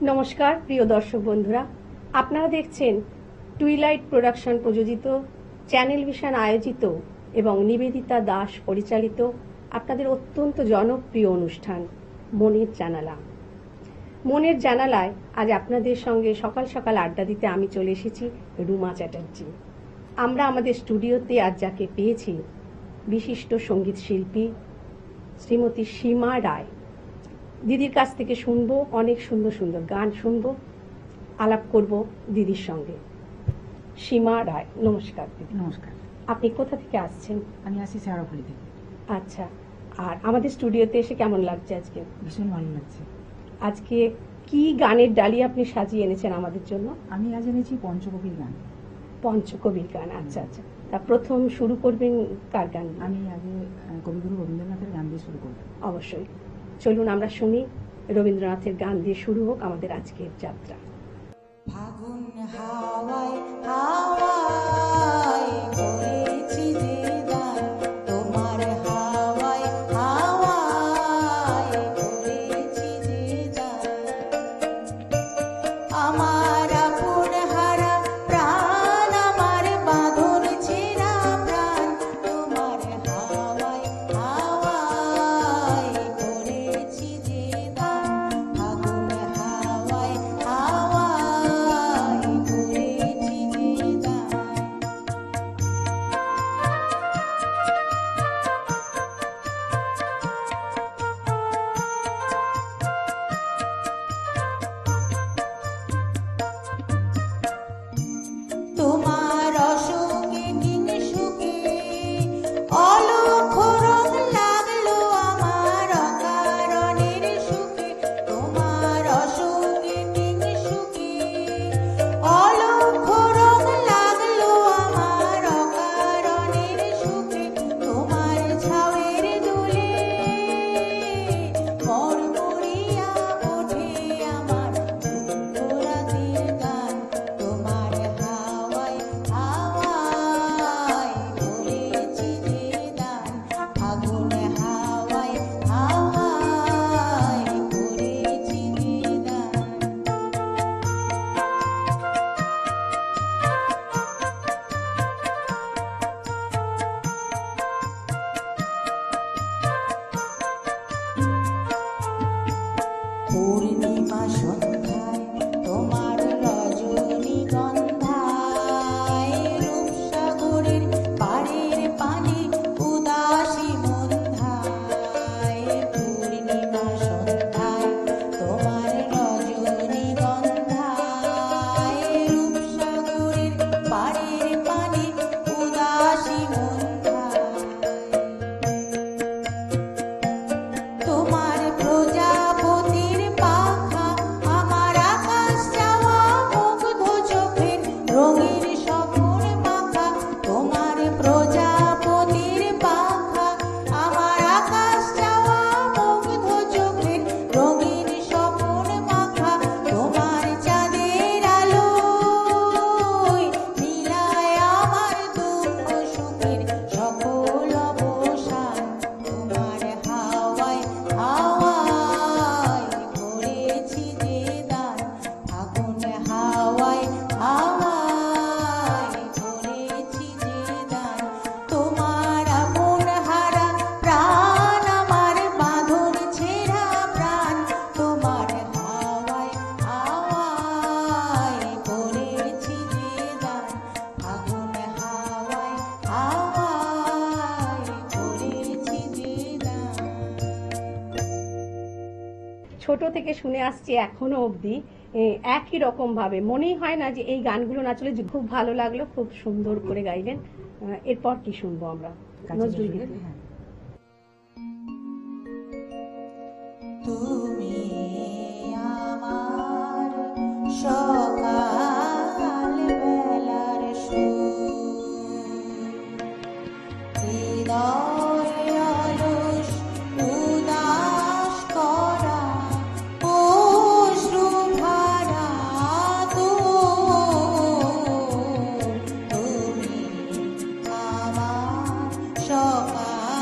নমস্কার প্রিয় দর্শক বন্ধুরা, আপনারা দেখছেন টুইলাইট প্রোডাকশন প্রযোজিত, চ্যানেল ভিশন আয়োজিত এবং নিবেদিতা দাস পরিচালিত আপনাদের অত্যন্ত জনপ্রিয় অনুষ্ঠান মনের জানালা। মনের জানালায় আজ আপনাদের সঙ্গে সকাল সকাল আড্ডা দিতে আমি চলে এসেছি রুমা চ্যাটার্জি। আমরা আমাদের স্টুডিওতে আজ যাকে পেয়েছি, বিশিষ্ট সঙ্গীত শিল্পী শ্রীমতী সীমা রায়। দিদির কাছ থেকে শুনবো অনেক সুন্দর সুন্দর গান, শুনবো, আলাপ করব দিদির সঙ্গে। সীমা রায়, নমস্কার দিদি। নমস্কার। আপনি কোথা থেকে আসছেন? আমি আসি শেওড়াফুলি থেকে। আচ্ছা, আর আমাদের স্টুডিওতে এসে কেমন লাগছে আজকে? ভীষণ ভালো লাগছে। আজকে কি গানের ডালি আপনি সাজিয়ে এনেছেন আমাদের জন্য? আমি আজ এনেছি পঞ্চকবির গান। পঞ্চকবির গান, আচ্ছা আচ্ছা। তা প্রথম শুরু করবেন কার গান? আমি আগে কবিগুরু রবীন্দ্রনাথের গান দিয়ে শুরু করব। অবশ্যই, চলুন আমরা শুনি। রবীন্দ্রনাথের গান দিয়ে শুরু হোক আমাদের আজকের যাত্রা। ফাগুন হাওয়ায় হাওয়ায় বইছি যে গান, তোমার হাওয়ায় হাওয়ায় বইছি যে গান। আমার আপন হারা প্রাণ, আমার বাঁধন ছেঁড়া প্রাণ, তোমার হাওয়ায় হাওয়ায় বইছি যে গান। ফাগুন হাওয়ায় হাওয়ায় বইছি যে গান। তোমার অসুখে দিন সুখে অলক্ষ রং লাগলো আমার অকারণের সুখে। তোমার অসুখে দিন সুখে অলক্ষ রং লাগলো আমার অকারণের সুখে। তোমার ছাওয়ের দোলে মরমরিয়া ওঠে আমার রাতের গান। তোমার হাওয়ায় হাওয়ায় বইছি যে গান। ফাগুন হাওয়ায় হাওয়ায় বইছি যে গান। পূর্ণিমা সন্ধ্যায় তোমার রজনীগন্ধায় রূপসাগরের পাড়ের পানে উদাসী মন্ধায়। পূর্ণিমা সন্ধ্যায় তোমার রজনীগন্ধায় রূপসাগরের পাড়ের পানে উদাসী মন্ধায়। তোমার প্রজাপতির পাখা, আমার আকাশ চাওয়া মুগ্ধ চোখের রঙের স্বপ্ন মাখা। তোমার প্রজাপতির পাখা, আমার আকাশ চাওয়া মুগ্ধ চোখের রঙের স্বপ্ন মাখা। তোমার চাঁদের আলোয় নীলায় আমার দুঃখ সুখের সকল অবসান। তোমার হাওয়ায় হাওয়ায় করেছি যে দান। ফাগুন হাওয়ায় হাওয়ায় করেছি যে দান। তোমার আপন হারা প্রাণ, আমার বাঁধন ছেঁড়া প্রাণ, তোমার হাওয়ায় হাওয়ায় করেছি যে দান। ফাগুন হাওয়ায় হাওয়ায় করেছি যে দান। ছোট থেকে শুনে আসছি এখনো অবধি একই রকম ভাবে মনেই হয় না যে এই গানগুলো না চলে। খুব ভালো লাগলো, খুব সুন্দর করে গাইলেন। এরপর কি শুনবো আমরা? কাজী নজরুল নজরুলের, গীতি। হ্যাঁ। তুমি আমার সকাল বেলার হৃদয় অলস উদাস করা অশ্রু ধারা। তুমি আমার সকাল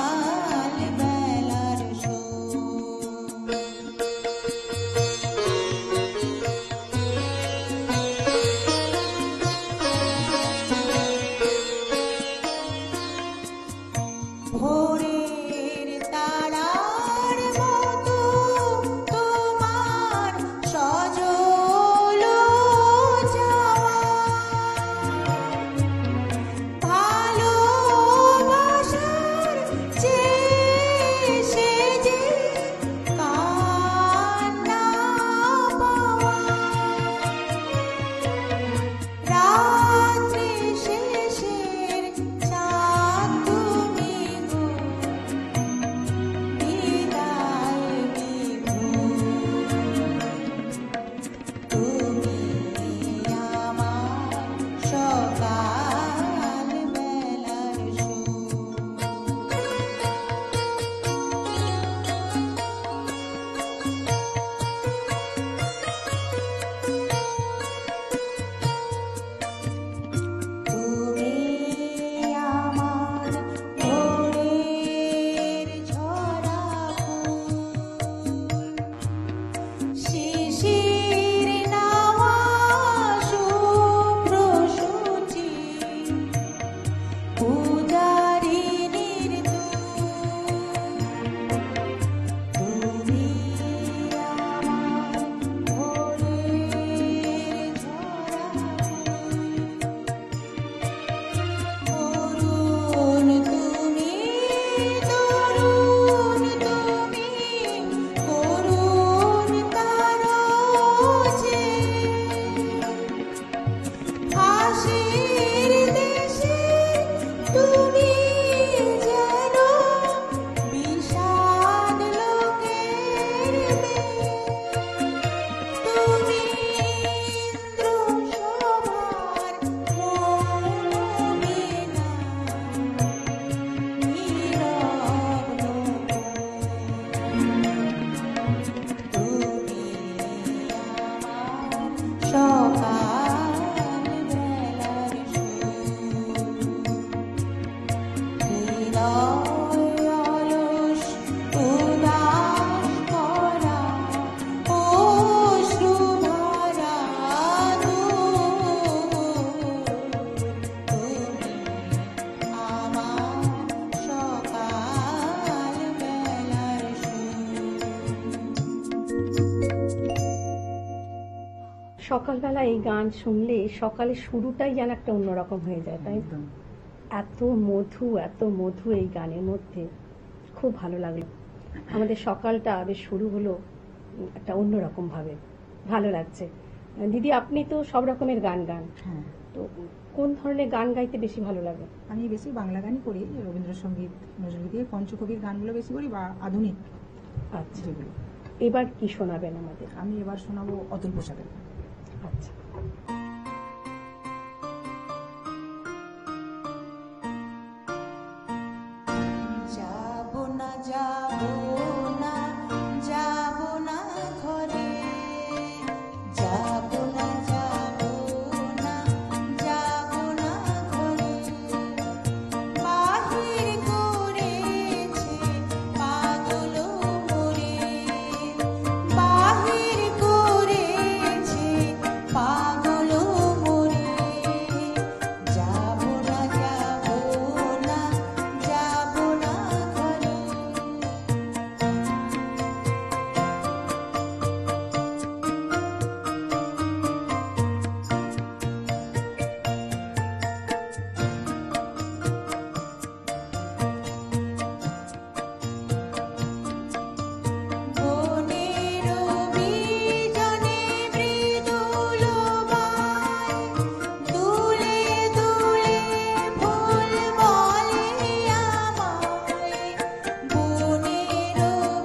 সকালবেলা এই গান শুনলে সকালের শুরুটাই যেন একটা অন্যরকম হয়ে যায়, তাই একদম। এত মধু এই গানের মধ্যে, খুব ভালো লাগলো। আমাদের সকালটা বেশ শুরু হলো একটা অন্যরকম ভাবে, ভালো লাগছে। দিদি, আপনি তো সব রকমের গান গান, হ্যাঁ, তো কোন ধরনের গান গাইতে বেশি ভালো লাগে? আমি বেশি বাংলা গানই করি, রবীন্দ্রসঙ্গীত, নজরুলগীতি, পঞ্চকবির গানগুলো বেশি করি, বা আধুনিক আচ্ছা, যেগুলো। এবার কি শোনাবেন আমাদের? আমি এবার শোনাবো অতুল প্রসাদের গান। আচ্ছা, যাবো না যাবো না যাবো না ঘরে, যাবো না যাবো না যাবো না ঘরে, বাহির করেছে পাগল মোরে, বাহির করেছে পাগল মোরে, যাবো না যাবো না যাবো না ঘরে। বনের বিজনে মৃদুল বায়, দুলে দুলে ফুল বলে আমায়, বনের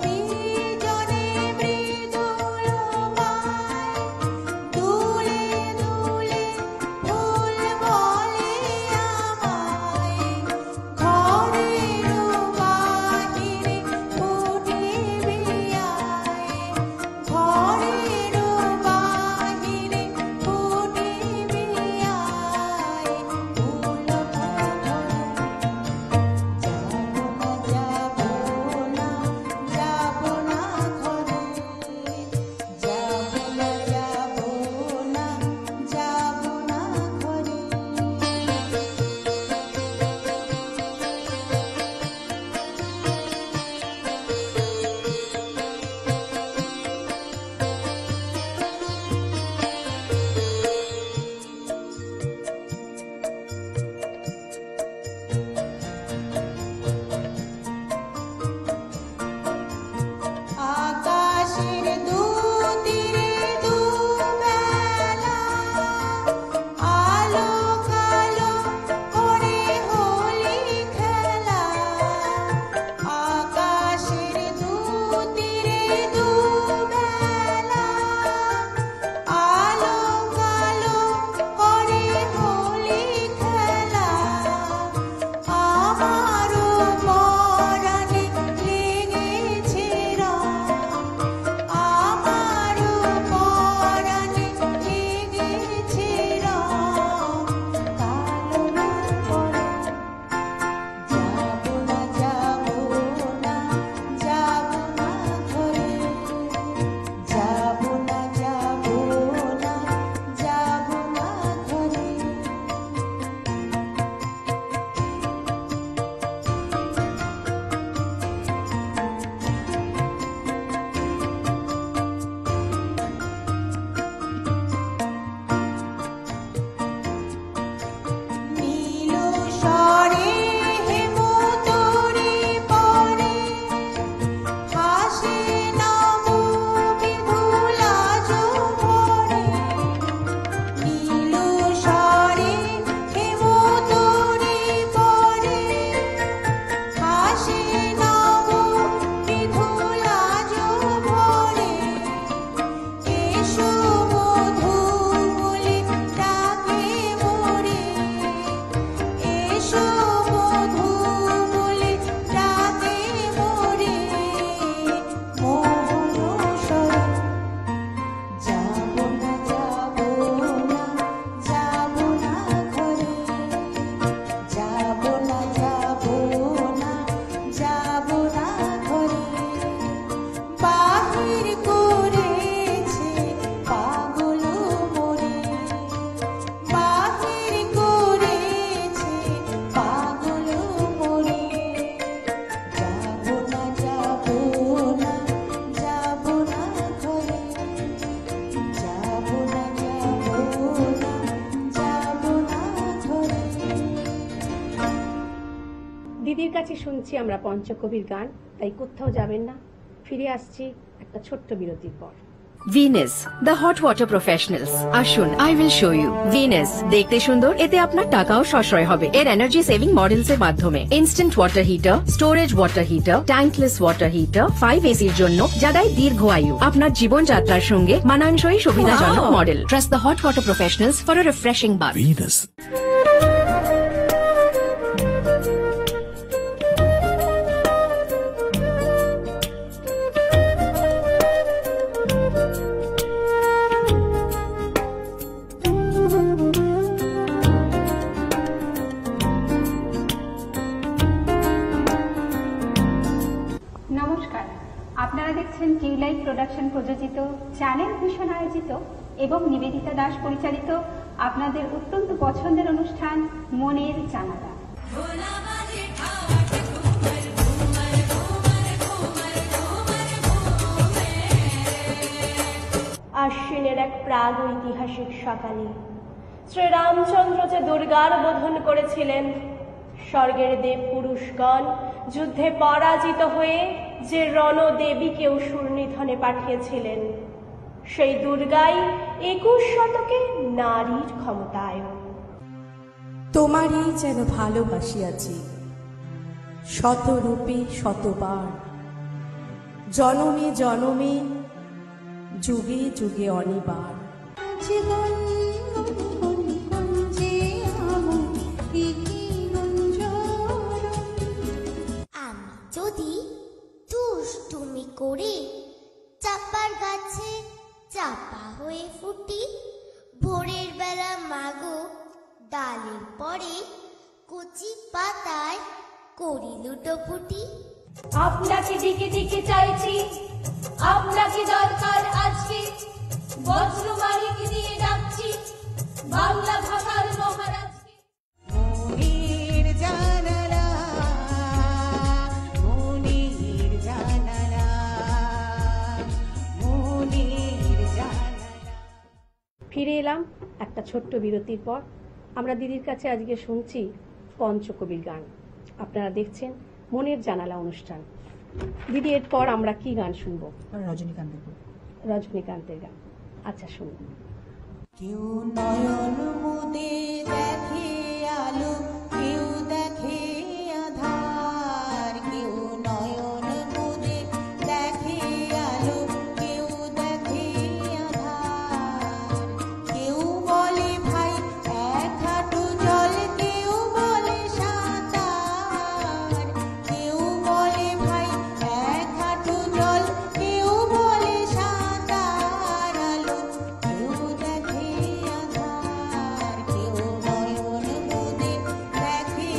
বিজনে মৃদুল বায়, দুলে দুলে ফুল বলে আমায়, ঘরের বাহিরে ফুটিবে আয়, ঘরের বাহিরে ফুটিবে আয়, ফুল যাবো না যাবো না যাবো না ঘরে, আকাশের দুতীরে দুবেলা আলো কালো করে হোলি খেলা, আকাশের দুতীরে দুবেলা আলো কালো করে হোলি খেলা, আমারও পরাণে লেগেছে রং, আমারও পরাণে লেগেছে রং, কালো রং করে, যাবো না যাবো না যাবো না ঘরে, যাবো না যাবো না যাবো না ঘরে। নীল স্বরে হেমতরি পরে, হাসে নব বিধুলা ভরে, নীল স্বরে হেমতরি পরে, হাসে নব বিধুলা ভরে, এসো মধু বলে ডাকে মোরে, এসো মধু বলে ডাকে মোরে, মোহন স্বরে, যাবো না যাবো না যাবো না ঘরে, যাবো না যাবো না যাবো না ঘরে, বাহির করেছে দিদির কাছে শুনছি আমরা পঞ্চকবির গান, তাই কোথাও যাবেন না, ফিরে আসছি একটা ছোট্ট বিরতির পর। Venus the hot water professionals. আসুন, I will show you. Venus দেখতে সুন্দর, এতে আপনার টাকাও সাশ্রয় হবে এর এনার্জি সেভিং মডেলস এর মাধ্যমে। Instant water heater, storage water heater, tankless water heater, 5 এসির জন্য যা দেয় দীর্ঘ আয়ু। আপনার জীবনযাত্রার সঙ্গে মানানসই সুবিধাজনক model. Trust the hot water professionals for a refreshing bath. Venus. নমস্কার, আপনারা দেখছেন টিউলাইট প্রোডাকশন প্রযোজিত, চ্যানেল ভিশন আয়োজিত এবং নিবেদিতা দাস পরিচালিত আপনাদের অত্যন্ত পছন্দের অনুষ্ঠান মনের জানালা। আশ্বিনের এক প্রাগ ঐতিহাসিক সকালে শ্রীরামচন্দ্র যে দুর্গার বোধন করেছিলেন, স্বর্গের দেব পুরুষগণ যুদ্ধে পরাজিত হয়ে যে রণদেবীকে অসুর নিধনে পাঠিয়েছিলেন, সেই দুর্গাই 21 শতকে নারীর ক্ষমতায়ন। তোমারই যেন ভালোবাসিয়াছি শতরূপে শতবার, জনমে জনমে যুগে যুগে অনিবার। জীবন কুঞ্জে আমন ইকি গুঞ্জন। আমি যদি দুষ্টুমি করে চাপার গাছে চাপা হয়ে ফুটি, ভোরের বেলা মাগো ডালের পরে কচি পাতায় করি লুটোপুটি। আপনাকে দিকে দিকে চাইছি, আপনাকে দরকার আজকে, বজ্রমালিক দিয়ে ডাকছি বাংলা ভাষার মহারাজকে। মনের জানালা, মনের জানালা, মনের জানালা। ফিরে এলাম একটা ছোট্ট বিরতির পর। আমরা দিদির কাছে আজকে শুনছি পঞ্চকবির গান। আপনারা দেখছেন মনের জানালা অনুষ্ঠান। দিদি, এরপর আমরা কি গান শুনবো? রজনীকান্তের বই। রজনীকান্তের গান। আচ্ছা, শুনুন। কেউ নয়ন মুদে দেখে আলো, কেউ দেখে আধার। কেউ নয়ন মুদে দেখে আলো, কেউ দেখে আধার। কেউ বলে ভাই এক হাঁটু জল, কেউ বলে সাঁতার। কেউ বলে ভাই এক হাঁটু জল, কেউ বলে সাঁতার। আলো কেউ দেখে আধার, কেউ নয়ন মুদে দেখে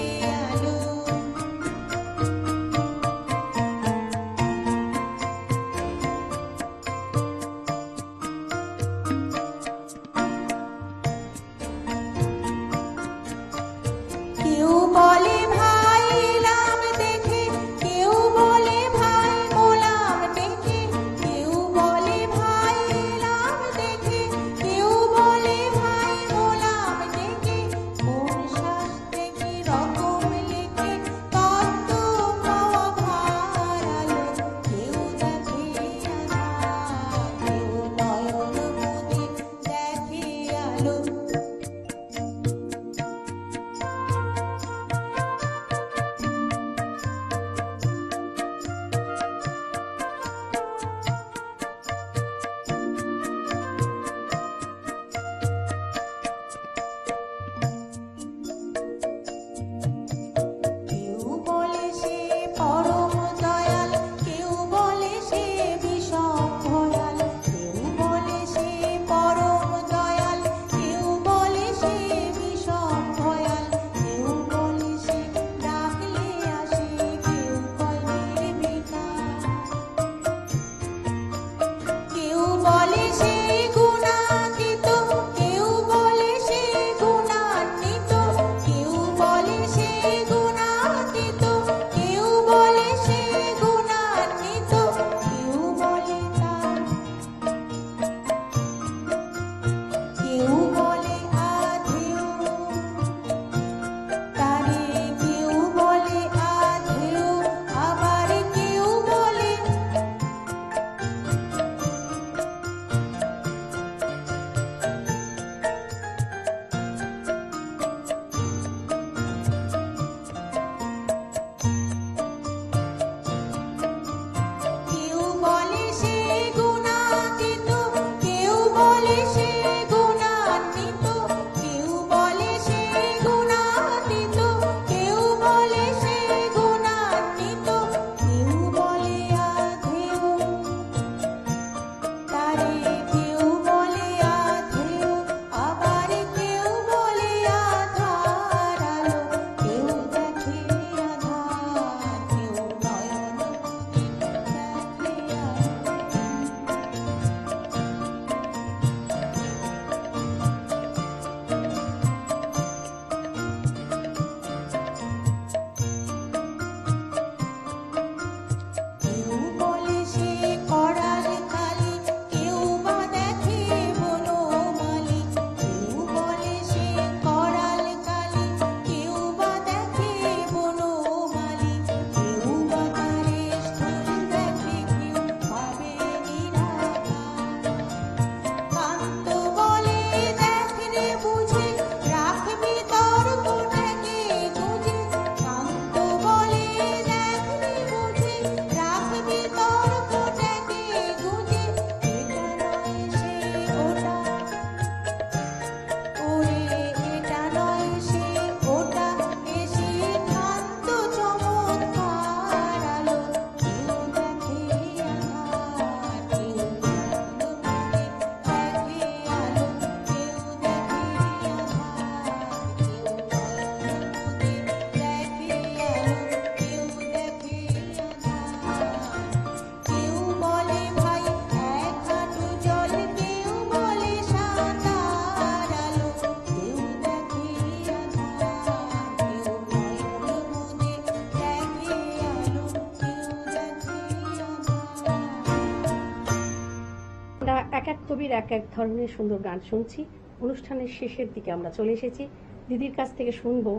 কবির এক এক ধরনের সুন্দর গান শুনছি। অনুষ্ঠানের শেষের দিকে আমরা চলে এসেছি। দিদির কাছ থেকে শুনবো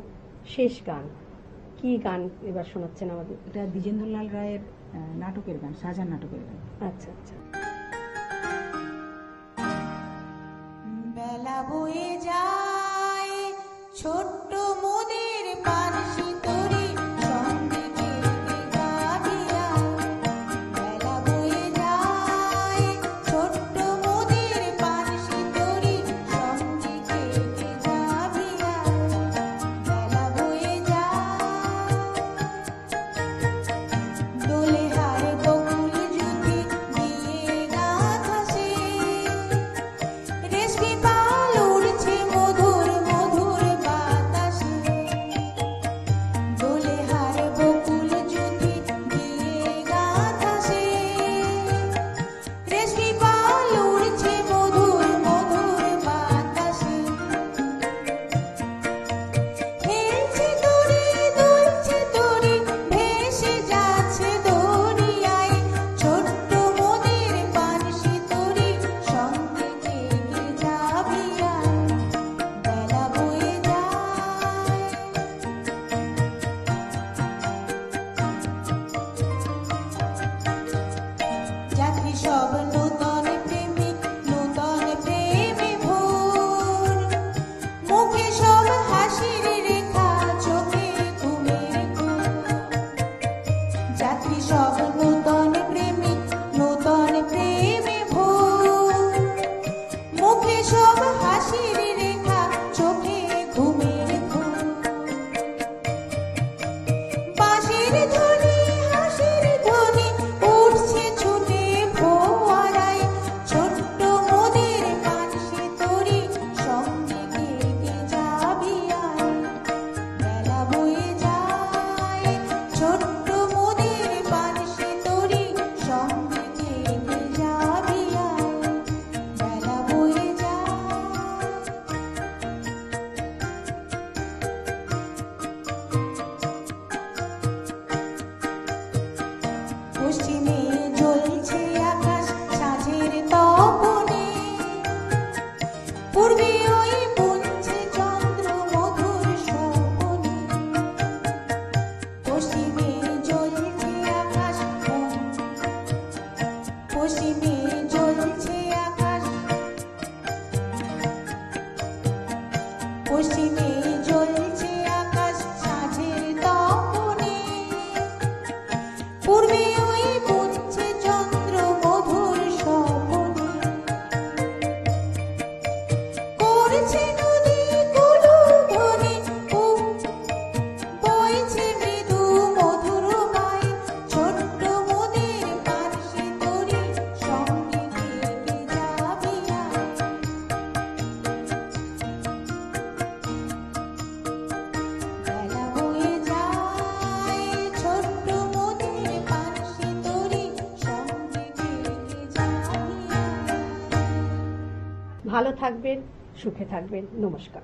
শেষ গান। কি গান এবার শোনাচ্ছেন আমাদের? এটা দ্বিজেন্দ্রলাল রায়ের নাটকের গান, শাহজাহান নাটকের গান। আচ্ছা আচ্ছা। বেলা বয়ে যায় ছোট্ট মোদের পানসি তরি সঙ্গে কেটে যাবিয়া। বেলা বয়ে যায় ছোট্ট মোদের পানসি তরি সঙ্গে কেটে যাবিয়া। বেলা বয়ে যায় দোলে হারে বকুল জুতি দিয়ে গাঁথা সে রেশমি পাল উড়ছে মধুর মধুর বাতাসে। দোলে হারে বকুল জুতি দিয়ে গাঁথা সে রেশমি পাল উড়ছে মধুর মধুর বাতাসে। খেলছে দড়ি দুলছে দড়ি ভেসে যাচ্ছে দরিয়ায় ছোট্ট মোদের পানসি তরি সঙ্গে কেটে যাবিয়া। বেলা বয়ে যায় যাত্রী সব নূতন প্রেমিক নূতন প্রেমে ভোর মুখে সব হাসির রেখা চোখে ঘুমের ঘোর। যাত্রী সব নূতন প্রেমিক নূতন প্রেমে ভোর মুখে সব হাসির রেখা চোখে ঘুমের ঘোর। বাঁশির ধ্বনি হাসির ধ্বনি উঠছে ছুটে ফোয়ারায় ছোট্ট মোদের পানসি তরি সঙ্গে কেটে যাবিয়া। বেলা বয়ে যায় ছোট্ট মোদের পানসি তরি সঙ্গে কেটে যাবিয়া। বেলা বয়ে যায় পশ্চিমে জ্বলছে আকাশ সাঁঝের তপনে পূর্বে ওই পুঞ্জে চন্দ্র মধুর স্বপনে। পশ্চিমে জ্বলছে আকাশ পশ্চিমে জ্বলছে আকাশ পশ্চিমে জ্বলছে আকাশ সাঁঝের তপনে পূর্বে ওই পুঞ্জে চন্দ্র মধুর স্বপনে। করছে নদী কুলু ধ্বনি বইছে মৃদু মধুর বাই ছোট্ট মোদের পানসি তরি সঙ্গে কেটে যাবিয়া। বেলা বয়ে যায় ছোট্ট মোদের পানসি তরি সঙ্গে কেটে যাবিয়া। ভালো থাকবেন, সুখে থাকবেন। নমস্কার।